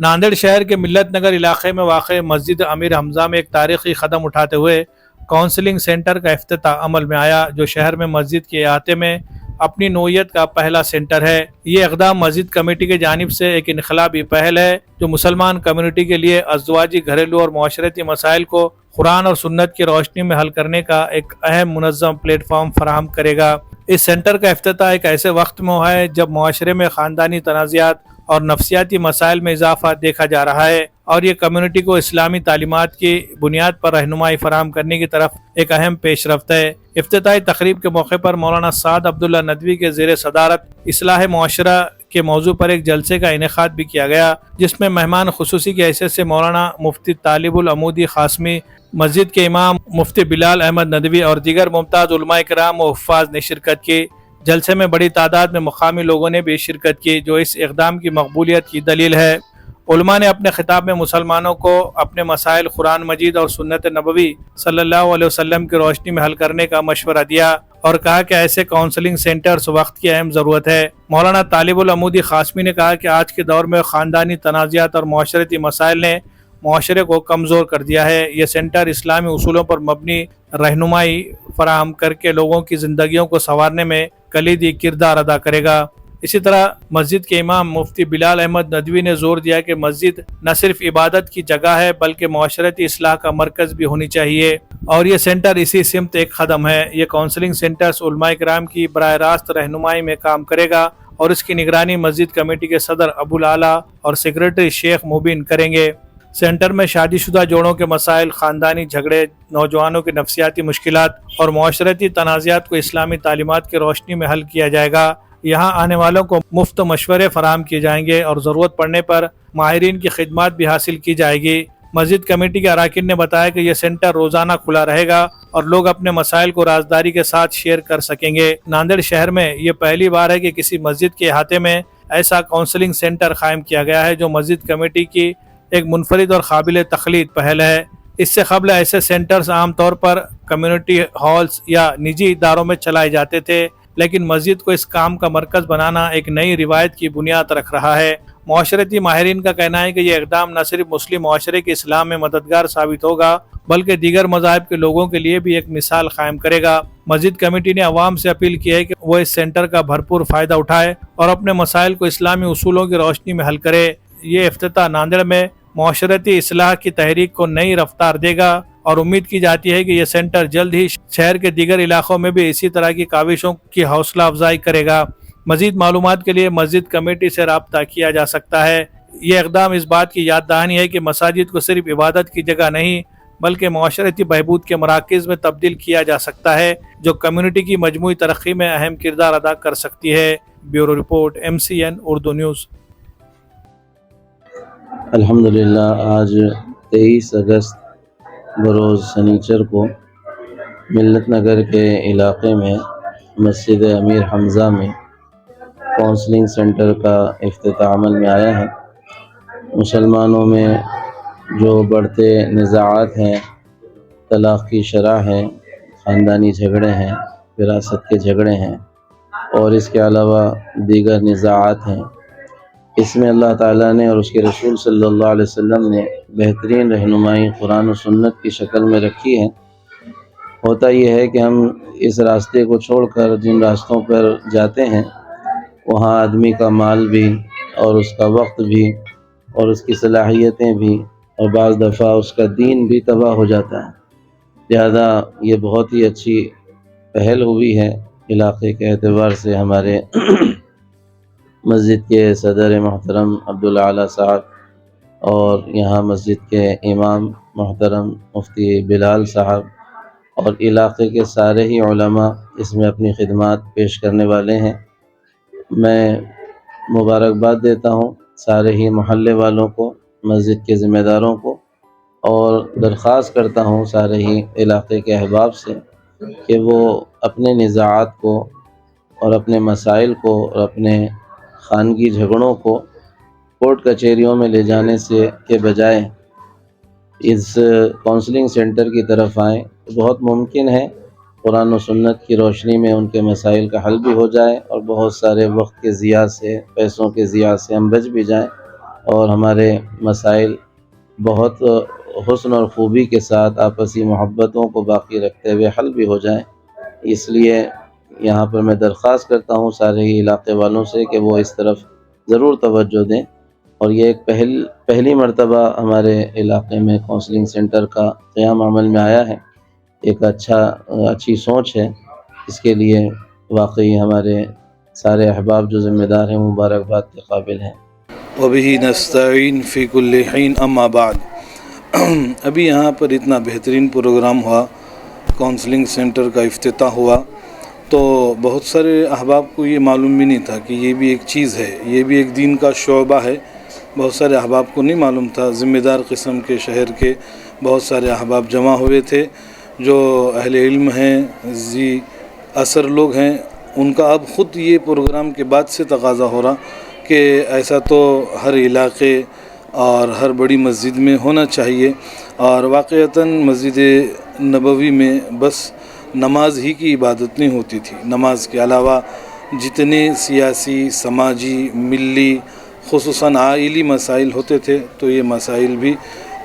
नांदेड़ शहर के मिल्लत नगर इलाके में वाक़ मस्जिद अमीर हमजा में एक तारीखी कदम उठाते हुए काउंसलिंग सेंटर का इफ्तिताह अमल में आया, जो शहर में मस्जिद के अहाते में अपनी नौइयत का पहला सेंटर है। ये इक़दाम मस्जिद कमेटी की जानिब से एक इनकलाबी पहल है जो मुसलमान कम्युनिटी के लिए अज़वाजी, घरेलू और माशरती मसाइल को कुरान और सुन्नत की रोशनी में हल करने का एक अहम मुनज़्ज़म प्लेटफॉर्म फराहम करेगा। इस सेंटर का इफ्तिताह एक ऐसे वक्त में हुआ है जब माशरे में ख़ानदानी तनाज़ात और नफ्सियाती मसाइल में इजाफा देखा जा रहा है, और ये कम्युनिटी को इस्लामी तालीमात की बुनियाद पर रहनुमाई फराहम करने की तरफ एक अहम पेशरफ्त है। इफ्तिताही तकरीब के मौके पर मौलाना साद अब्दुल्ला नदवी के ज़ेर सदारत इस्लाह मुआशरा के मौजू पर एक जलसे का इनेकाद भी किया गया, जिसमें मेहमान खुसूसी की हैसियत से मौलाना मुफ्ती तालिबुल अमूदी ख़ासमी, मस्जिद के इमाम मुफ्ती बिलाल अहमद नदवी और दीगर मुमताज़ उलमा किराम व हुफ़्फ़ाज़ ने शिरकत की। जलसे में बड़ी तादाद में मुकामी लोगों ने भी शिरकत की, जो इस इक़दाम की मकबूलियत की दलील है। उलमा ने अपने खिताब में मुसलमानों को अपने मसाइल कुरान मजीद और सुन्नत नबवी सल्लल्लाहु अलैहि वसल्लम की रोशनी में हल करने का मशवरा दिया और कहा कि ऐसे काउंसलिंग सेंटर्स वक्त की अहम ज़रूरत है। मौलाना तालिबुल अमूदी ख़ासमी ने कहा कि आज के दौर में ख़ानदानी तनाज़ात और माशरती मसाइल ने माशरे को कमज़ोर कर दिया है। ये सेंटर इस्लामी उसूलों पर मबनी रहनुमाई फराहम करके लोगों की ज़िंदगियों को संवारने में कलीदी किरदार अदा करेगा। इसी तरह मस्जिद के इमाम मुफ्ती बिलाल अहमद नदवी ने जोर दिया कि मस्जिद न सिर्फ इबादत की जगह है बल्कि माशरती इस्लाह का मरकज़ भी होनी चाहिए, और ये सेंटर इसी सिमत एक कदम है। ये काउंसलिंग सेंटर्स उलमा किराम की बराह रास्त रहनुमाई में काम करेगा और इसकी निगरानी मस्जिद कमेटी के सदर अबुल आला और सेक्रेटरी शेख मुबीन करेंगे। सेंटर में शादीशुदा जोड़ों के मसाइल, ख़ानदानी झगड़े, नौजवानों की नफ्सियाती मुश्किलात और माशरती तनाज़ात को इस्लामी तालीमात की रोशनी में हल किया जाएगा। यहाँ आने वालों को मुफ्त मशवरे फराहम किए जाएंगे और ज़रूरत पड़ने पर माहिरीन की खिदमत भी हासिल की जाएगी। मस्जिद कमेटी के अराकीन ने बताया कि यह सेंटर रोज़ाना खुला रहेगा और लोग अपने मसाइल को राजदारी के साथ शेयर कर सकेंगे। नांदेड़ शहर में ये पहली बार है कि किसी मस्जिद के अहाते में ऐसा काउंसलिंग सेंटर कायम किया गया है, जो मस्जिद कमेटी की एक मुनफरिद और काबिल तखलीद पहल है। इससे कबल ऐसे सेंटर्स आमतौर पर कम्युनिटी हॉल्स या निजी इदारों में चलाए जाते थे, लेकिन मस्जिद को इस काम का मरकज़ बनाना एक नई रिवायत की बुनियाद रख रहा है। माशरती माहिरीन का कहना है कि यह इक़दाम न सिर्फ मुस्लिम माशरे के इस्लाम में मददगार साबित होगा बल्कि दीगर मज़ाहिब के लोगों के लिए भी एक मिसाल कायम करेगा। मस्जिद कमेटी ने अवाम से अपील की है कि वो इस सेंटर का भरपूर फ़ायदा उठाए और अपने मसाइल को इस्लामी उसूलों की रोशनी में हल करे। ये इफ्तिताह नांदेड़ में माशरती इस्लाह की तहरीक को नई रफ्तार देगा और उम्मीद की जाती है कि यह सेंटर जल्द ही शहर के दीगर इलाकों में भी इसी तरह की काविशों की हौसला अफजाई करेगा। मज़ीद मालूमात के लिए मस्जिद कमेटी से रब्ता किया जा सकता है। ये इक़दाम इस बात की याद दहानी है कि मसाजिद को सिर्फ इबादत की जगह नहीं बल्कि माशरती बहबूद के मराकज़ में तब्दील किया जा सकता है, जो कम्युनिटी की मजमूई तरक्की में अहम किरदार अदा कर सकती है। Bureau report, MCN Urdu news. अल्हम्दुलिल्लाह, आज 23 अगस्त बरोज़ सनीचर को मिल्लत नगर के इलाक़े में मस्जिद अमीर हमज़ा में काउंसलिंग सेंटर का इफ्तिताह अमल में आया है। मुसलमानों में जो बढ़ते निज़ाआत हैं, तलाक़ की शरह है, ख़ानदानी झगड़े हैं, विरासत के झगड़े हैं और इसके अलावा दीगर निज़ाआत हैं, इसमें अल्लाह ताला ने और उसके रसूल सल्लल्लाहु अलैहि वसल्लम ने बेहतरीन रहनुमाई कुरान और सुन्नत की शक्ल में रखी है। होता यह है कि हम इस रास्ते को छोड़कर जिन रास्तों पर जाते हैं वहाँ आदमी का माल भी और उसका वक्त भी और उसकी सलाहियतें भी और बाज़ दफ़ा उसका दीन भी तबाह हो जाता है। लिहाजा ये बहुत ही अच्छी पहल हुई है इलाक़े के एतबार से। हमारे मस्जिद के सदर मोहतरम अब्दुल आला साहब और यहाँ मस्जिद के इमाम मोहतरम मुफ्ती बिलाल साहब और इलाक़े के सारे ही उलमा इसमें अपनी खिदमत पेश करने वाले हैं। मैं मुबारकबाद देता हूँ सारे ही मोहल्ले वालों को, मस्जिद के ज़िम्मेदारों को, और दरख्वास्त करता हूँ सारे ही इलाक़े के अहबाब से कि वो अपने निज़ाआत को और अपने मसाइल को और अपने ख़ानगी झगड़ों को कोर्ट कचहरियों में ले जाने से के बजाय इस काउंसलिंग सेंटर की तरफ आएँ। बहुत मुमकिन है कुरान और सुन्नत की रोशनी में उनके मसाइल का हल भी हो जाए और बहुत सारे वक्त के ज़िया से, पैसों के ज़िया से हम बच भी जाएँ। اور ہمارے مسائل بہت حسن اور خوبی کے ساتھ آپسی محبتوں کو باقی رکھتے ہوئے حل بھی ہو جائیں۔ اس لیے یہاں پر میں درخواست کرتا ہوں سارے ہی علاقے والوں سے کہ وہ اس طرف ضرور توجہ دیں، اور یہ ایک پہلی مرتبہ ہمارے علاقے میں کونسلنگ سینٹر کا قیام عمل میں آیا ہے۔ ایک اچھی سوچ ہے، اس کے لیے واقعی ہمارے سارے احباب جو ذمہ دار ہیں مبارکباد کے قابل ہیں۔ وبہ نستعین فی کل حین اما بعد۔ ابھی یہاں پر اتنا بہترین پروگرام ہوا، کونسلنگ سینٹر کا افتتاح ہوا، تو بہت سارے احباب کو یہ معلوم بھی نہیں تھا کہ یہ بھی ایک چیز ہے، یہ بھی ایک دین کا شعبہ ہے۔ بہت سارے احباب کو نہیں معلوم تھا۔ ذمہ دار قسم کے شہر کے بہت سارے احباب جمع ہوئے تھے، جو اہل علم ہیں، ذی اثر لوگ ہیں۔ ان کا اب خود یہ پروگرام کے بعد سے تقاضا ہو رہا کہ ایسا تو ہر علاقے اور ہر بڑی مسجد میں ہونا چاہیے، اور واقعتاً مسجد نبوی میں بس نماز ہی کی عبادت نہیں ہوتی تھی، نماز کے علاوہ جتنے سیاسی، سماجی، ملی، خصوصاً عائلی مسائل ہوتے تھے تو یہ مسائل بھی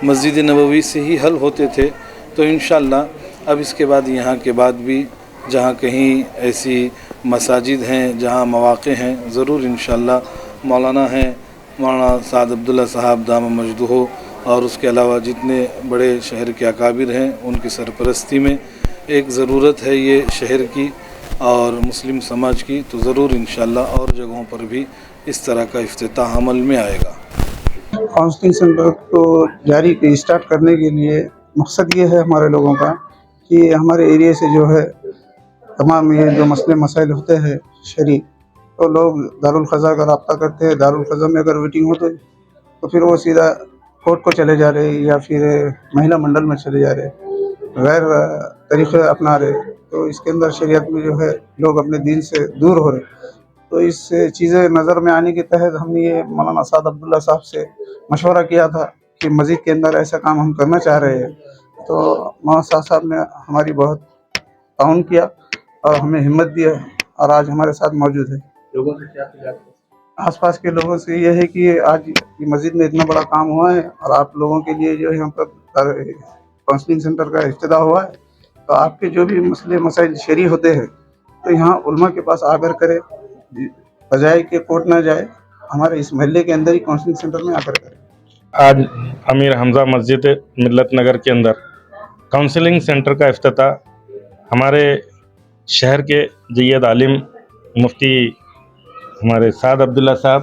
مسجد نبوی سے ہی حل ہوتے تھے۔ تو انشاءاللہ اب اس کے بعد یہاں کے بعد بھی جہاں کہیں ایسی مساجد ہیں، جہاں مواقع ہیں، ضرور انشاءاللہ مولانا ہیں، مولانا سعد عبداللہ صاحب دامہ مجدہ، اور اس کے علاوہ جتنے بڑے شہر کے اکابر ہیں ان کی سرپرستی میں ایک ضرورت ہے یہ شہر کی اور مسلم سماج کی، تو ضرور انشاءاللہ اور جگہوں پر بھی اس طرح کا افتتاح عمل میں آئے گا۔ کاؤنسلنگ سینٹر کو جاری اسٹارٹ کرنے کے لیے مقصد یہ ہے ہمارے لوگوں کا کہ ہمارے ایریے سے جو ہے تمام یہ جو مسئلے مسائل ہوتے ہیں شرعی، تو لوگ دارالقضاء کا رابطہ کرتے ہیں۔ دارالقضاء میں اگر ویٹنگ ہو تو پھر وہ سیدھا کورٹ کو چلے جا رہے یا پھر مہیلا منڈل میں چلے جا رہے، غیر طریقے اپنا رہے، تو اس کے اندر شریعت میں جو ہے لوگ اپنے دین سے دور ہو رہے۔ تو اس چیزیں نظر میں آنے کے تحت ہم نے یہ مولانا سعد عبداللہ صاحب سے مشورہ کیا تھا کہ مسجد کے اندر ایسا کام ہم کرنا چاہ رہے ہیں، تو مولانا صاحب نے ہماری بہت تعاون کیا اور ہمیں ہمت دیا، اور آج ہمارے ساتھ موجود ہے۔ لوگوں سے کیا آس پاس کے لوگوں سے یہ ہے کہ آج یہ مسجد میں اتنا بڑا کام ہوا ہے، اور آپ لوگوں کے لیے جو ہے یہاں پر کاؤنسلنگ سینٹر کا افتتاح ہوا ہے، تو آپ کے جو بھی مسئلے مسائل شرعی ہوتے ہیں تو یہاں علماء کے پاس آ کر کرے، بجائے کہ کورٹ نہ جائے، ہمارے اس محلے کے اندر ہی کاؤنسلنگ سینٹر میں آ کر کرے۔ آج امیر حمزہ مسجد ملت نگر کے اندر کاؤنسلنگ سینٹر کا افتتاح ہمارے شہر کے جید عالم مفتی ہمارے سعد عبداللہ صاحب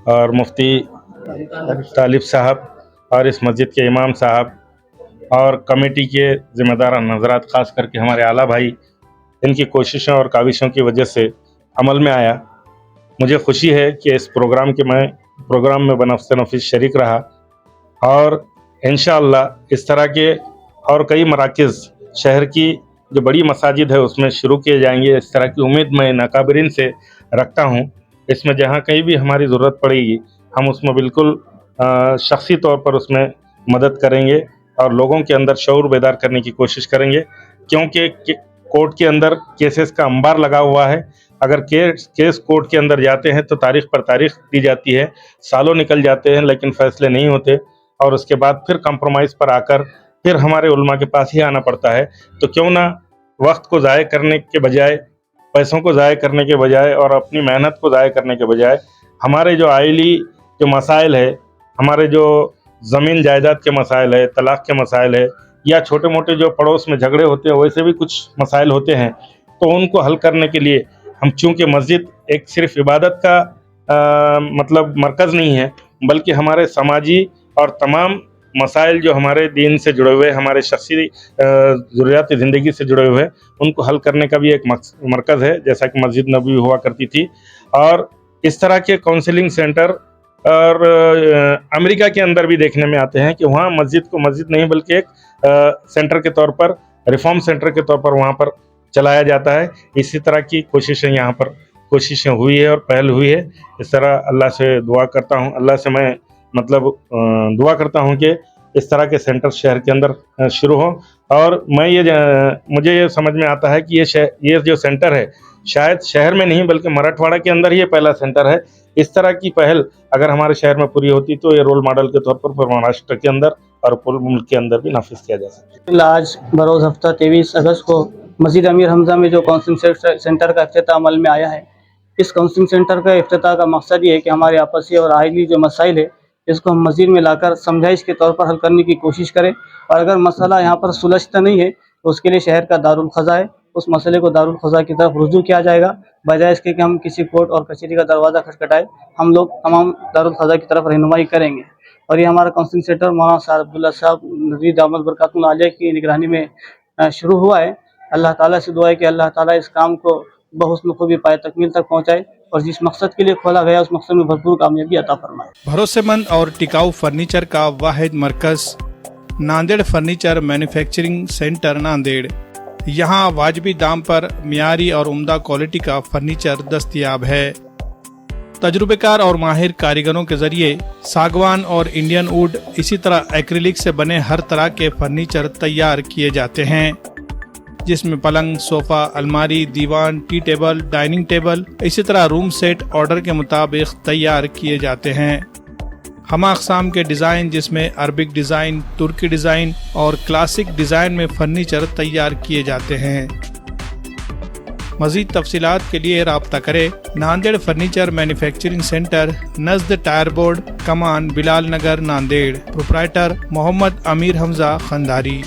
اور مفتی طالب صاحب اور اس مسجد کے امام صاحب اور کمیٹی کے ذمہ داران حضرات، خاص کر کے ہمارے اعلیٰ بھائی، ان کی کوششوں اور کاوشوں کی وجہ سے عمل میں آیا۔ مجھے خوشی ہے کہ اس پروگرام میں بنفس نفیس شریک رہا، اور انشاءاللہ اس طرح کے اور کئی مراکز شہر کی جو بڑی مساجد ہے اس میں شروع کیے جائیں گے۔ اس طرح کی امید میں ان اکابرین سے رکھتا ہوں۔ اس میں جہاں کہیں بھی ہماری ضرورت پڑے گی ہم اس میں بالکل شخصی طور پر اس میں مدد کریں گے اور لوگوں کے اندر شعور بیدار کرنے کی کوشش کریں گے، کیونکہ کورٹ کے اندر کیسز کا انبار لگا ہوا ہے۔ اگر کیس کورٹ کے اندر جاتے ہیں تو تاریخ پر تاریخ دی جاتی ہے، سالوں نکل جاتے ہیں لیکن فیصلے نہیں ہوتے، اور اس کے بعد پھر کمپرومائز پر آ کر پھر ہمارے علماء کے پاس ہی آنا پڑتا ہے۔ تو کیوں نہ وقت کو ضائع کرنے کے بجائے، پیسوں کو ضائع کرنے کے بجائے اور اپنی محنت کو ضائع کرنے کے بجائے ہمارے جو عائلی جو مسائل ہے، ہمارے جو زمین جائیداد کے مسائل ہے، طلاق کے مسائل ہے، یا چھوٹے موٹے جو پڑوس میں جھگڑے ہوتے ہیں ویسے بھی کچھ مسائل ہوتے ہیں، تو ان کو حل کرنے کے لیے ہم، چونکہ مسجد ایک صرف عبادت کا مطلب مرکز نہیں ہے، بلکہ ہمارے سماجی اور تمام مسائل جو ہمارے دین سے جڑے ہوئے، ہمارے شخصی ضروریات زندگی سے جڑے ہوئے، ان کو حل کرنے کا بھی ایک مرکز ہے، جیسا کہ مسجد نبوی ہوا کرتی تھی۔ اور اس طرح کے کاؤنسلنگ سینٹر اور امریکہ کے اندر بھی دیکھنے میں آتے ہیں کہ وہاں مسجد کو مسجد نہیں بلکہ ایک سینٹر کے طور پر، ریفارم سینٹر کے طور پر وہاں پر چلایا جاتا ہے۔ اسی طرح کی کوششیں یہاں پر ہوئی ہے اور پہل ہوئی ہے۔ اس طرح اللہ سے دعا کرتا ہوں، اللہ سے میں دعا کرتا ہوں کہ اس طرح کے سینٹر شہر کے اندر شروع ہوں، اور مجھے یہ سمجھ میں آتا ہے کہ یہ جو سینٹر ہے शायद शहर में नहीं बल्कि मराठवाड़ा के अंदर ही ये पहला सेंटर है। इस तरह की पहल अगर हमारे शहर में पूरी होती तो ये रोल मॉडल के तौर पर पूरे महाराष्ट्र के अंदर और पूरे मुल्क के अंदर भी नाफिज किया जा सकता है। आज बरोज़ हफ्ता 23 अगस्त को मस्जिद अमीर हमज़ा में जो काउंसलिंग सेंटर का इफ्तिताह अमल में आया है, इस काउंसलिंग सेंटर का इफ्तिताह का मकसद ये है कि हमारे आपसी और आइली जो मसाइल है इसको हम मस्जिद में लाकर समझाइश के तौर पर हल करने की कोशिश करें, और अगर मसला यहाँ पर सुलझता नहीं है तो उसके लिए शहर का दारुल ख़ज़ा है, उस मसले को दारुल ख़ज़ा की तरफ रुजू किया जाएगा, बजाय इसके कि हम किसी कोर्ट और कचहरी का दरवाज़ा खटखटाए। हम लोग तमाम दारुल ख़ज़ा की तरफ रहनुमाई करेंगे। और ये हमारा काउंसलिंग सेंटर मौलाना साहब अब्दुल्ला साहब नज़ीर दामद बरकातुल आलिया की निगरानी में शुरू हुआ है। अल्लाह ताला से दुआ है कि अल्लाह ताला इस काम को बहुस्न खूबी पाए तकमील तक पहुँचाए और जिस मकसद के लिए खोला गया उस मकसद में भरपूर कामयाबी अता फरमाए। भरोसेमंद और टिकाऊ फर्नीचर का वाहिद मरकज़ Nanded furniture manufacturing centre Nanded. यहाँ वाजबी दाम पर मियारी और उम्दा क्वालिटी का फर्नीचर दस्तयाब है। तजुर्बेकार और माहिर कारीगरों के जरिए सागवान और इंडियन वुड इसी तरह एक्रिलिक से बने हर तरह के फर्नीचर तैयार किए जाते हैं, जिसमें पलंग, सोफा, अलमारी, दीवान, टी टेबल, डाइनिंग टेबल, इसी तरह रूम सेट ऑर्डर के मुताबिक तैयार किए जाते हैं। हम अक़साम के डिज़ाइन जिसमें अरबिक डिज़ाइन, तुर्की डिज़ाइन और क्लासिक डिज़ाइन में फर्नीचर तैयार किए जाते हैं। मज़ीद तफसीलात के लिए राब्ता करें नांदेड़ फर्नीचर मैन्युफैक्चरिंग सेंटर, नज़द टायर बोर्ड, कमान, बिलाल नगर, नांदेड़। प्रोप्राइटर मोहम्मद अमीर हमज़ा खंदारी।